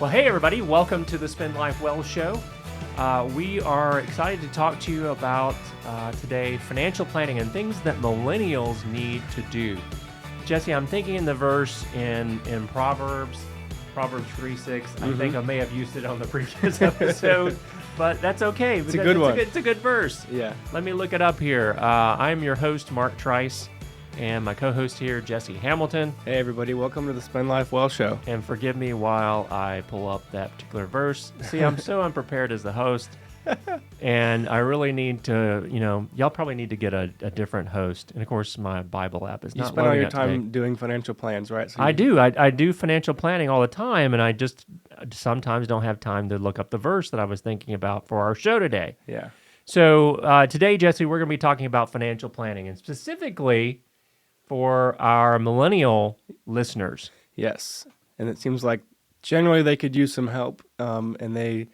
Well, hey, everybody. Welcome to the Spend Life Well show. We are excited to talk to you about today financial planning and things that millennials need to do. Jesse, I'm thinking in the verse in Proverbs 3:6. I think I may have used it on the previous episode, but that's okay. It's a good one. It's a good verse. Yeah. Let me look it up here. I'm your host, Mark Trice, and my co-host here, Jesse Hamilton. Hey, everybody. Welcome to the Spend Life Well show. And forgive me while I pull up that particular verse. See, I'm so unprepared as the host, and I really need to, y'all probably need to get a different host. And, of course, my Bible app is You not spend all loading your up time today. doing financial plans, right? So I do. I do financial planning all the time, and I just sometimes don't have time to look up the verse that I was thinking about for our show today. Yeah. So today, Jesse, we're going to be talking about financial planning, and specifically for our millennial listeners. Yes. And it seems like generally they could use some help, and they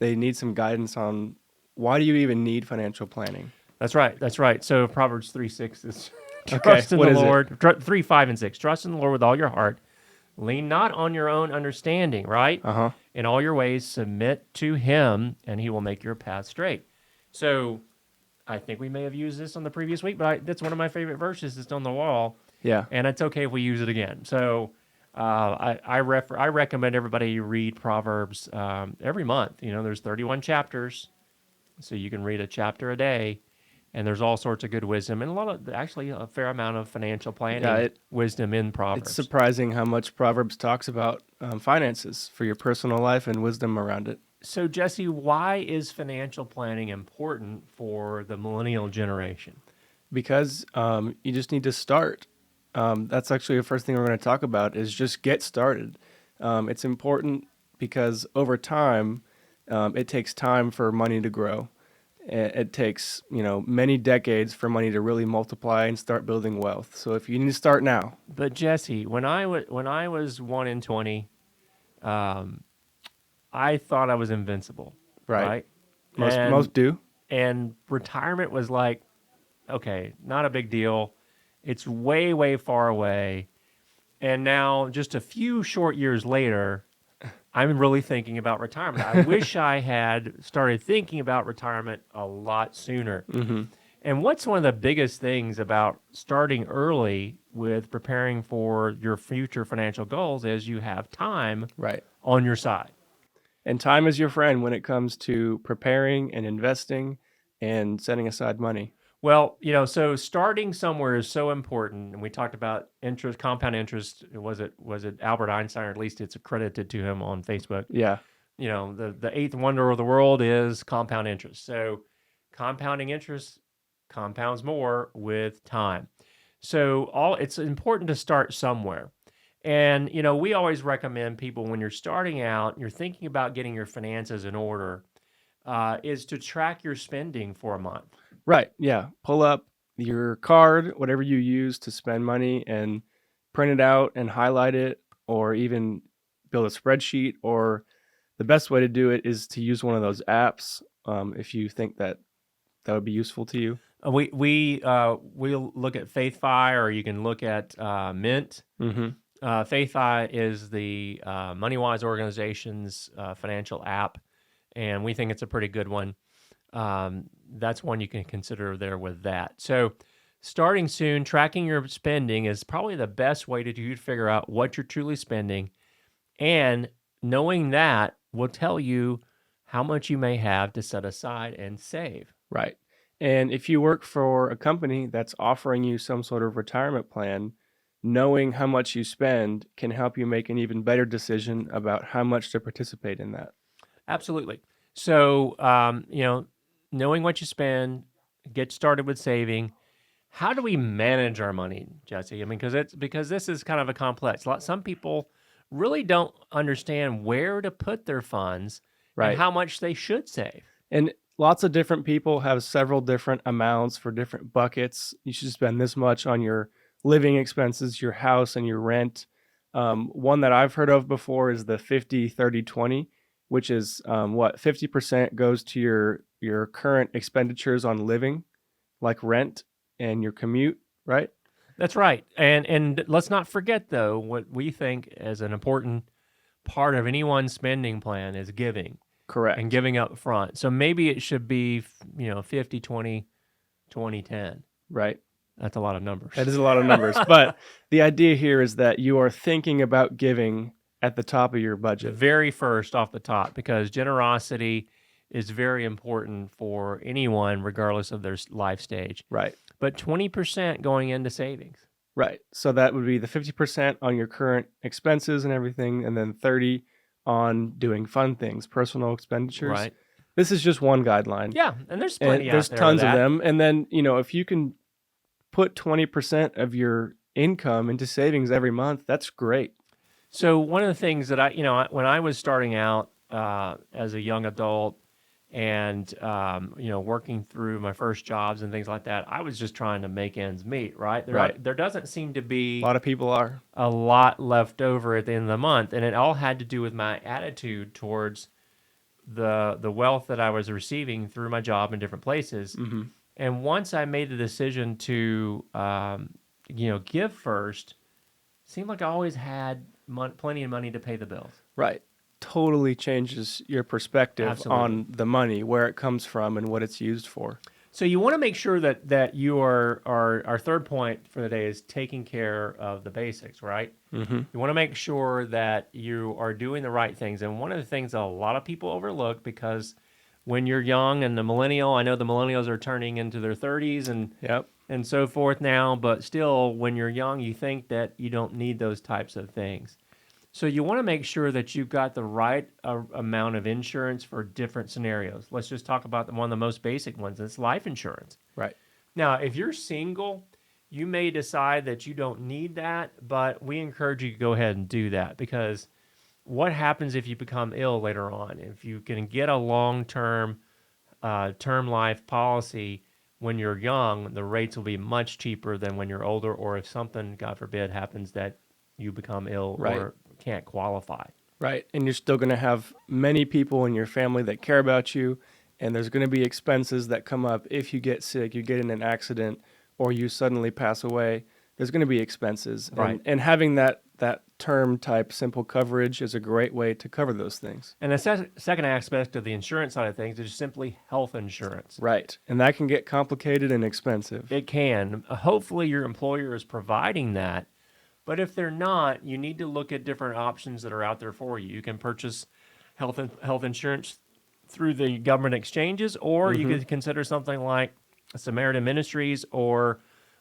need some guidance on why do you even need financial planning? That's right. That's right. So Proverbs 3:6 is Okay, trust in what the is it? Lord. 3, 5, and 6. Trust in the Lord with all your heart. Lean not on your own understanding, right? Uh-huh. In all your ways, submit to him, and he will make your path straight. So I think we may have used this on the previous week, but that's one of my favorite verses. It's on the wall, Yeah. and it's okay if we use it again. So I recommend everybody read Proverbs every month. There's 31 chapters, so you can read a chapter a day, and there's all sorts of good wisdom and actually a fair amount of financial planning wisdom in Proverbs. It's surprising how much Proverbs talks about finances for your personal life and wisdom around it. So, Jesse, why is financial planning important for the millennial generation? Because you just need to start. That's actually the first thing we're going to talk about is just get started. It's important because over time, it takes time for money to grow. It takes, many decades for money to really multiply and start building wealth. So if you need to start now. But Jesse, when I was 1 in 20, I thought I was invincible. Right? Most do. And retirement was like, okay, not a big deal. It's way, way far away. And now, just a few short years later, I'm really thinking about retirement. I wish I had started thinking about retirement a lot sooner. Mm-hmm. And what's one of the biggest things about starting early with preparing for your future financial goals is you have time on your side. And time is your friend when it comes to preparing and investing and setting aside money. Well, so starting somewhere is so important. And we talked about interest, compound interest. Was it Albert Einstein, or at least it's accredited to him on Facebook? Yeah. The eighth wonder of the world is compound interest. So compounding interest compounds more with time. So it's important to start somewhere. And, we always recommend people when you're starting out, you're thinking about getting your finances in order, is to track your spending for a month. Right. Yeah. Pull up your card, whatever you use to spend money, and print it out and highlight it, or even build a spreadsheet. Or the best way to do it is to use one of those apps if you think that would be useful to you. We'll look at FaithFi, or you can look at Mint. Mm-hmm. FaithFi is the MoneyWise organization's financial app, and we think it's a pretty good one. That's one you can consider there with that. So starting soon, tracking your spending is probably the best way to figure out what you're truly spending. And knowing that will tell you how much you may have to set aside and save. Right. And if you work for a company that's offering you some sort of retirement plan, knowing how much you spend can help you make an even better decision about how much to participate in that. Absolutely. So, knowing what you spend, get started with saving. How do we manage our money, Jesse? I mean, because this is kind of a complex. Some people really don't understand where to put their funds and how much they should save. And lots of different people have several different amounts for different buckets. You should spend this much on your living expenses, your house, and your rent. One that I've heard of before is the 50-30-20, which is 50% goes to your current expenditures on living, like rent and your commute, right? That's right. And let's not forget, though, what we think is an important part of anyone's spending plan is giving Correct. and giving up front. So maybe it should be, 50, 20, 20, 10. Right. That's a lot of numbers. That is a lot of numbers. But the idea here is that you are thinking about giving at the top of your The budget. very first off the top, because generosity is very important for anyone, regardless of their life stage. Right. But 20% going into savings. Right. So that would be the 50% on your current expenses and everything, and then 30 on doing fun things, personal expenditures. Right. This is just one guideline. Yeah, and there's And plenty there's out there tons of of that. them. And then, if you can put 20% of your income into savings every month, that's great. So one of the things that when I was starting out as a young adult and, working through my first jobs and things like that, I was just trying to make ends meet, right? There doesn't seem to A be lot of people are. a lot left over at the end of the month. And it all had to do with my attitude towards the wealth that I was receiving through my job in different places. Mm-hmm. And once I made the decision to, give first, seemed like I always had plenty of money to pay the bills. Right. Totally changes your perspective Absolutely. on the money, where it comes from, and what it's used for. So you want to make sure that you are, our third point for the day is taking care of the basics, right? Mm-hmm. You want to make sure that you are doing the right things. And one of the things that a lot of people overlook, because when you're young and I know the millennials are turning into their 30s Yep. and so forth now, but still, when you're young, you think that you don't need those types of things. So you want to make sure that you've got the right amount of insurance for different scenarios. Let's just talk about one of the most basic ones. It's life insurance. Right. Now, if you're single, you may decide that you don't need that, but we encourage you to go ahead and do that, because what happens if you become ill later on? If you can get a long-term term life policy when you're young, the rates will be much cheaper than when you're older, or if something, God forbid, happens that you become ill Right. or can't qualify. Right. And you're still going to have many people in your family that care about you. And there's going to be expenses that come up if you get sick, you get in an accident, or you suddenly pass away. There's going to be expenses. Right. And having that term type simple coverage is a great way to cover those things. And the second aspect of the insurance side of things is simply health insurance. Right. And that can get complicated and expensive. It can. Hopefully your employer is providing that. But if they're not, you need to look at different options that are out there for you. You can purchase health insurance through the government exchanges, or you could consider something like Samaritan Ministries or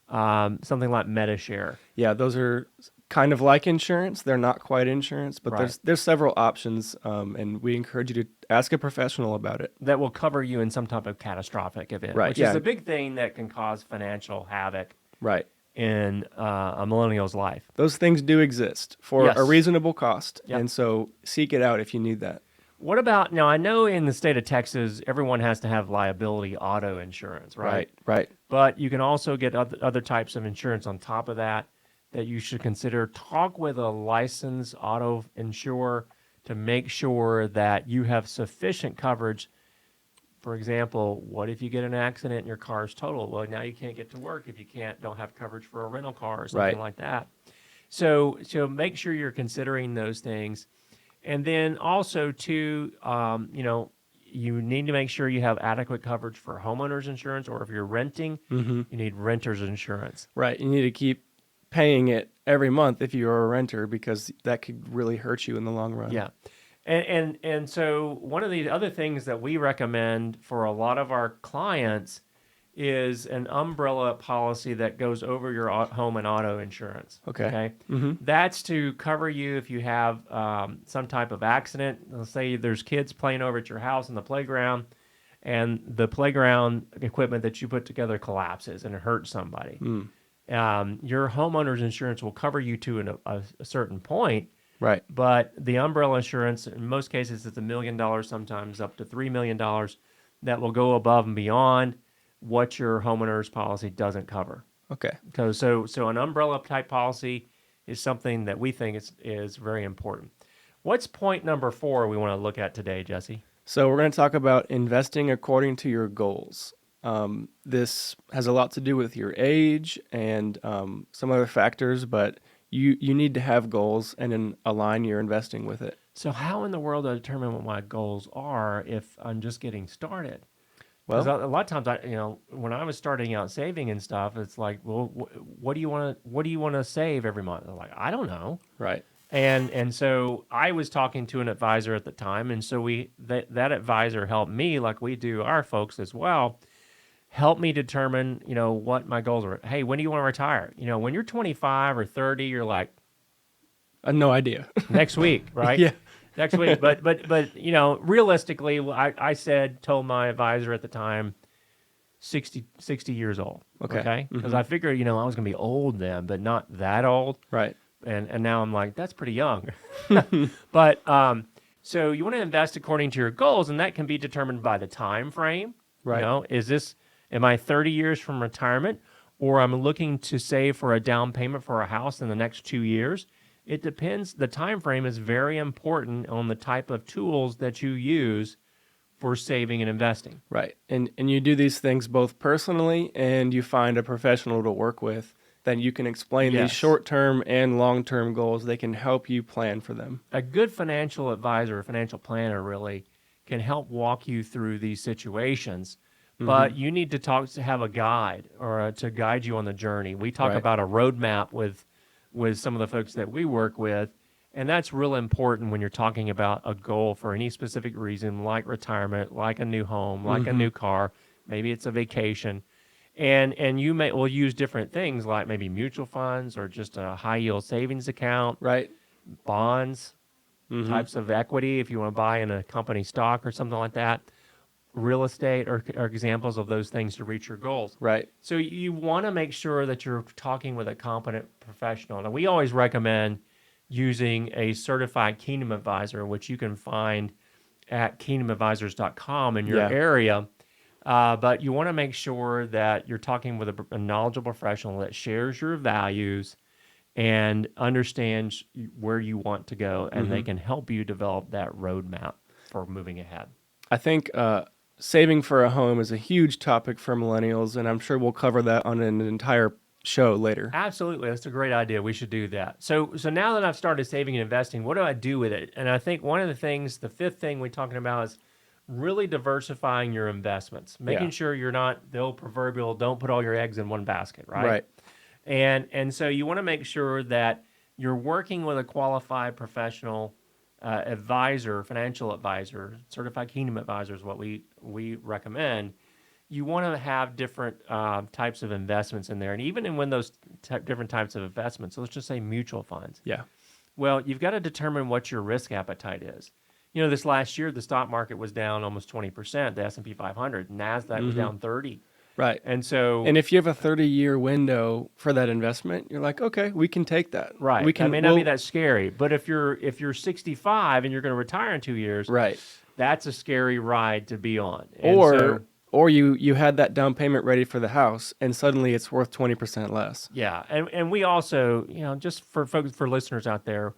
something like MediShare. Yeah, those are kind of like insurance. They're not quite insurance, but Right. there's several options, and we encourage you to ask a professional about it. That will cover you in some type of catastrophic event, Right, which yeah. is a big thing that can cause financial havoc Right. in a millennial's life. Those things do exist for Yes. a reasonable cost, Yep. and so seek it out if you need that. What about, now I know in the state of Texas, everyone has to have liability auto insurance, right? Right. But you can also get other types of insurance on top of that you should consider. Talk with a licensed auto insurer to make sure that you have sufficient coverage. For example, what if you get in an accident and your car is totaled? Well, now you can't get to work if you don't have coverage for a rental car or something Right. like that. So make sure you're considering those things. And then also too, you need to make sure you have adequate coverage for homeowners insurance, or if you're renting, you need renter's insurance. Right. You need to keep paying it every month if you're a renter, because that could really hurt you in the long run. Yeah. And so one of the other things that we recommend for a lot of our clients is an umbrella policy that goes over your home and auto insurance. Okay. That's to cover you if you have some type of accident. Let's say there's kids playing over at your house in the playground, and the playground equipment that you put together collapses and it hurts somebody. Your homeowner's insurance will cover you to a certain point. Right. But the umbrella insurance, in most cases, it's $1 million, sometimes up to $3 million, that will go above and beyond what your homeowner's policy doesn't cover. Okay. So an umbrella type policy is something that we think is very important. What's point number 4 we want to look at today, Jesse? So we're going to talk about investing according to your goals. This has a lot to do with your age and some other factors, but you need to have goals and then align your investing with it. So how in the world do I determine what my goals are if I'm just getting started? Because Well, a lot of times, when I was starting out saving and stuff, it's like, well, what do you want to save every month? I'm like, I don't know. right. And so I was talking to an advisor at the time, and so that advisor helped me, like we do our folks as well, help me determine, what my goals are. Hey, when do you want to retire? When you're 25 or 30, you're like, No idea. next week, right? Yeah. Next week. But realistically, told my advisor at the time, 60 years old. Okay. Because I figured, I was going to be old then, but not that old. Right. And now I'm like, that's pretty young. But so you want to invest according to your goals, and that can be determined by the time frame. Right. Am I 30 years from retirement, or I'm looking to save for a down payment for a house in the next 2 years? It depends. The time frame is very important on the type of tools that you use for saving and investing. Right. And you do these things both personally, and you find a professional to work with. Then you can explain Yes. these short-term and long-term goals. They can help you plan for them. A good financial advisor, a financial planner, really can help walk you through these situations. But you need to have a guide or to guide you on the journey. We talk Right. about a roadmap with some of the folks that we work with, and that's real important when you're talking about a goal for any specific reason, like retirement, like a new home, like a new car, maybe it's a vacation. And we'll use different things like maybe mutual funds or just a high yield savings account, Right. bonds, types of equity if you want to buy in a company stock or something like that. Real estate are examples of those things to reach your goals. Right. So you want to make sure that you're talking with a competent professional. And we always recommend using a certified Kingdom advisor, which you can find at kingdomadvisors.com in your Yeah. area. But you want to make sure that you're talking with a knowledgeable professional that shares your values and understands where you want to go, and they can help you develop that roadmap for moving ahead. I think saving for a home is a huge topic for millennials, and I'm sure we'll cover that on an entire show later. Absolutely. That's a great idea. We should do that. So now that I've started saving and investing, what do I do with it? And I think one of the things, the fifth thing we're talking about is really diversifying your investments, making Yeah. sure you're not the old proverbial, don't put all your eggs in one basket, right? Right. And so you want to make sure that you're working with a qualified professional advisor, financial advisor, certified Kingdom advisor is what we recommend. You want to have different types of investments in there. And even when those different types of investments, so let's just say mutual funds. Yeah. Well, you've got to determine what your risk appetite is. This last year, the stock market was down almost 20%, the S&P 500. NASDAQ was down 30. Right. And so... And if you have a 30-year window for that investment, you're like, okay, we can take that. Right. We can. It may not be that scary, but if you're 65 and you're going to retire in 2 years, Right. that's a scary ride to be on. And Or you had that down payment ready for the house, and suddenly it's worth 20% less. yeah, and we also, just for folks, for listeners out there,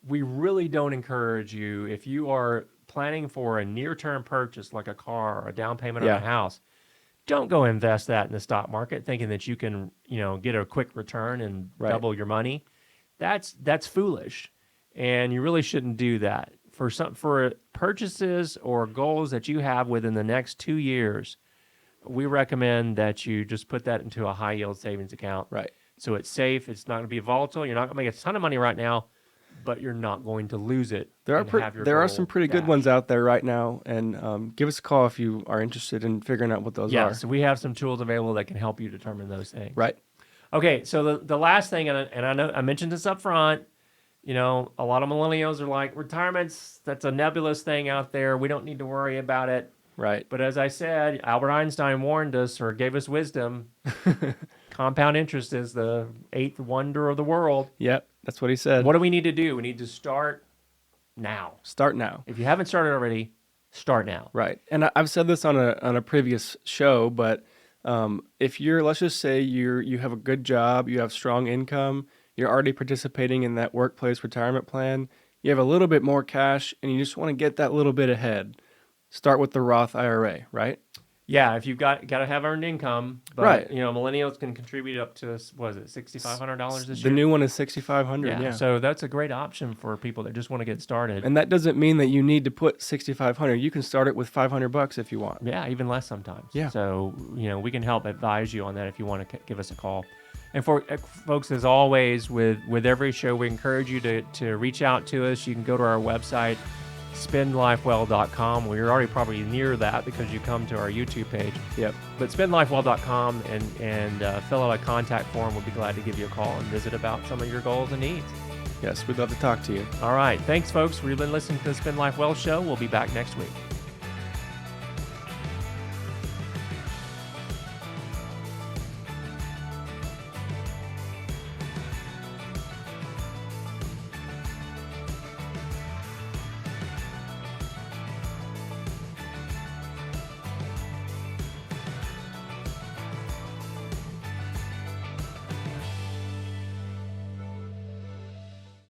we really don't encourage you, if you are planning for a near-term purchase like a car or a down payment on Yeah. a house, don't go invest that in the stock market thinking that you can, get a quick return and Right. double your money. That's foolish, and you really shouldn't do that. For purchases or goals that you have within the next 2 years, we recommend that you just put that into a high yield savings account. Right. So it's safe. It's not going to be volatile. You're not going to make a ton of money right now, but you're not going to lose it. There and have your are goal some pretty good dashed. ones out there right now, and give us a call if you are interested in figuring out what those Yeah, are. so we have some tools available that can help you determine those things. Right. Okay, so the last thing, and I know I mentioned this up front, a lot of millennials are like, that's a nebulous thing out there. We don't need to worry about it. Right. But as I said, Albert Einstein warned us or gave us wisdom. Compound interest is the eighth wonder of the world. Yep. That's what he said. What do we need to do? We need to start now. Start now. If you haven't started already, start now. Right. And I've said this on a previous show, but if let's just say you have a good job, you have strong income, you're already participating in that workplace retirement plan, you have a little bit more cash, and you just want to get that little bit ahead, start with the Roth IRA, right? Yeah, if you've got to have earned income, but Right. millennials can contribute up to what is it, $6,500 this The year? new one is 6,500. Yeah, Yeah. so that's a great option for people that just want to get started. And that doesn't mean that you need to put 6,500. You can start it with $500 if you want. Yeah, even less sometimes. Yeah. So, we can help advise you on that if you want to give us a call. And for folks, as always, with every show, we encourage you to reach out to us. You can go to our website, spendlifewell.com. Well, you're already probably near that because you come to our YouTube page. Yep. But spendlifewell.com and fill out a contact form. We'll be glad to give you a call and visit about some of your goals and needs. Yes, we'd love to talk to you. All right. Thanks, folks. We've been listening to the Spend Life Well show. We'll be back next week.